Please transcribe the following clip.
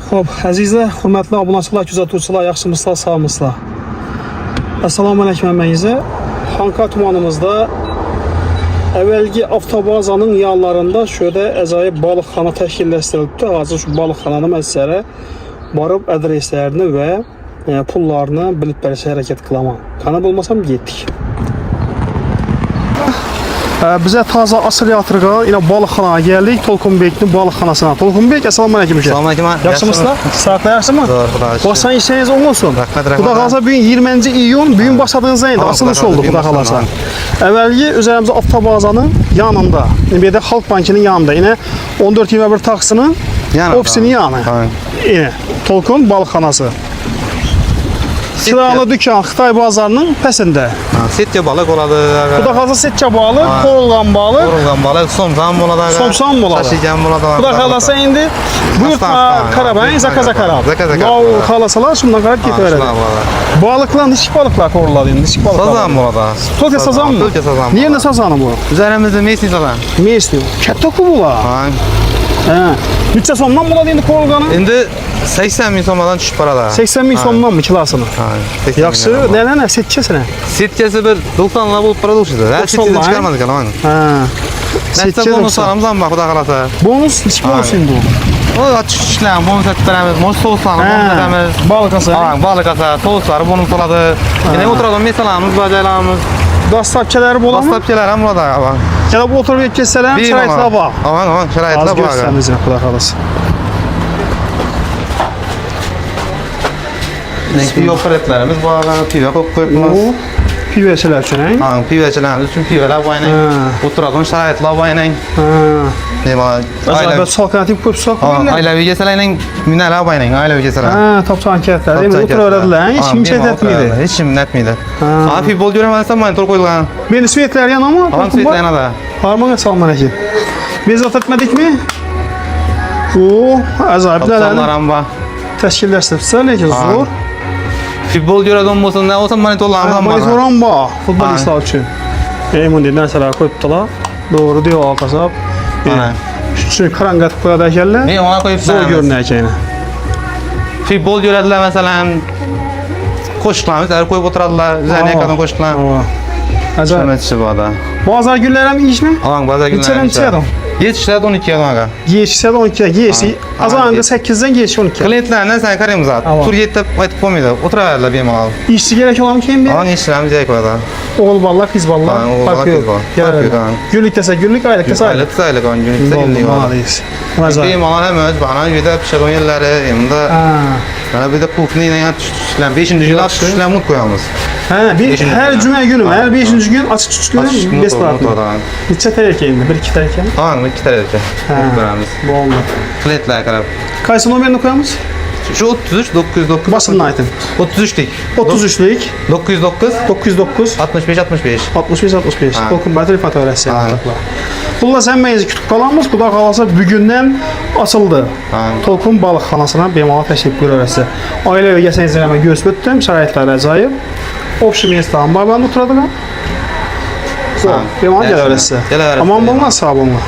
Hop, əzizlər, hörmətli abunəçilər, gözətçilər, yaxşımısınızlar, sağmısınızlar. Assalamu alaykum əməyinizə. Xanqa tumanımızda əvvəlki avtobazanın yanlarında şöyle əcaib balıqxana təşkilləşdirilibdi. Hazır şu balıqxananın mən sizlərə barıb adreslərini və pullarını bilib bəlkə hərəkət qılama. Kanal olmasam getdik. Bize taze asıl yatırığa yine balıkxanaya geldik. Tolkunbek'in balıkxanasına. Tolkunbek, assalamu alaykum. Assalamu alaykum. Yaxşımısınızlar? Saatler yaxşı mı? Doğru. Başsan işiniz olmasın. Xuda qalsa bugün 20 iyun, bugün başladığınızda indi. Açılış oldu Xuda qalsa. Əvvəlki üzərimizdə avtobazanın yanında, bir də Xalq Bankının yanında, yine 14-21 taksinin ofisinin yanı. Yine Tolkun balıkxanası. Sıralı dükkan Xitay bazarının pəsində. Setçe balık oladı. Xuda qalsa setçe balık, korulğan balık. Korulğan balık, somsan boladı. Somsan boladı. Taşıyan boladı. Xuda qalsa indi buyurtma karabayın, zakaza karab. Lav xalasalar şundan qarab getələrdi. Balıklar, dişik balıklar koruladı indi, dişik balıklar. Sazan boladı. Tolka sazan mı? Tolka sazan. Niye ne sazanı bu? Üzerimizde mesni sazan. Mesni. Kətdə kubula. Neçə somdan boladı indi korulğanı? İndi 80 bin somadan düşüp parada. 80 bin somdan mı kilasını? Yaxşı, nə setçəsinə? Setçesi bir 90'la bulup para doluşudu. Her setçeden çıkarmadık alamın. Neyse bonus aramızdan bak, Xuda qalasa. Bonus, hiç bonus indi o. O açışlayan bonus ettiremiz, bonus soğuslarını bonus edemiz. Balık asa. Balık asa, soğusları bonus oladı. Yine oturadan mesalarımız, bacaylarımız. Dastapçeleri bola mı? Dastapçeler hem burada abi. Ya da bu oturup geçseler şirayetler bak. Aman şirayetler bak. Az gösteriniz Xuda qalasa. Pivo paletlerimiz bu arada pivo koyuyoruz. Piveçiler üçün, he? Piveçilerimiz için piveler bu aynen. Oturadan şirayetler bu aynen. Azabet salkanatik köp salkanatik. Ailevi geçelerle müneler bu aynen. Ailevi geçeler. Tapçı anketler değil mi? Otur öğrendiler. Hiç kim şey etmiydi. Hiç kim etmiydi. Futbol göremezsem ben koyulan. Beni Svetler yan ama. Aman Svetler yanada. Harman salman eki. Biz atletmedik mi? Oo, azabet neler? Tapçanlarım var. Təşkilləşdiribsə, lakin zor. Futbol görədən olsun, nə olsa monitörlarımızdan var. Monitoran bax, futbolistlar üçün. Eymun deyil, nəsələr qoyubdular. Doğru deyil, Alqasab. Çünki karanqat qoyada gəllər. Ona qoyub zor görünək yəni. Futbol görədilər, məsələn, qoşuqlarımız, qoyub oturadılar, üzərinə qadın qoşuqlar. Şəmətçi bu ada. Bazar günlərəm iş mi? Bazar günlərəm iş. Yetişlər 12 yana. Geçişlər 12'ye geçti. Azanında 8'den geçti 12. Klientlerden sen karayım zaten. Tur yetip aytıp koymuyordu. Oturarlar benim al. İşçi gerek olan kim bir? Alan işlerimiz gerek var da. Oğul ballar, kız ballar. Fark yok. Günlük dese günlük, aylık dese aylık. Aylık dese aylık, günlük dese günlük var. Benim alan hem öz bana bir de pişer on yerleri hem de. Bana bir de pulkunu yine tutuşlar. 5. gün açık tutuşlar mut koyamız. Her cuma günü, her 5. gün açık tutuş günü best bırakma. Neçə tərəkə indi? 1-2 tərəkə? Tamam, 2 tərəkə. Bu oldu. Klientler karab. Kaysı numaranı koyamız? Şu 33 909. Basın aytın. 33'lük. 33'lük. 909. 909. 65 65. 65 65. Tolkun bəy telefon öyrəsi. Bununla sən məyizi kütüb qalanmız, Xuda qalasa bugündən açıldı. Tolkun balıqxanasına bemala təşrif buyururası. Ailə və gəsən izləmə göstərdim, şəraitlər əcaib. Option mestan var, ben oturadım. Bemala gələ öyrəsi. Aman bunlar sağ bunlar.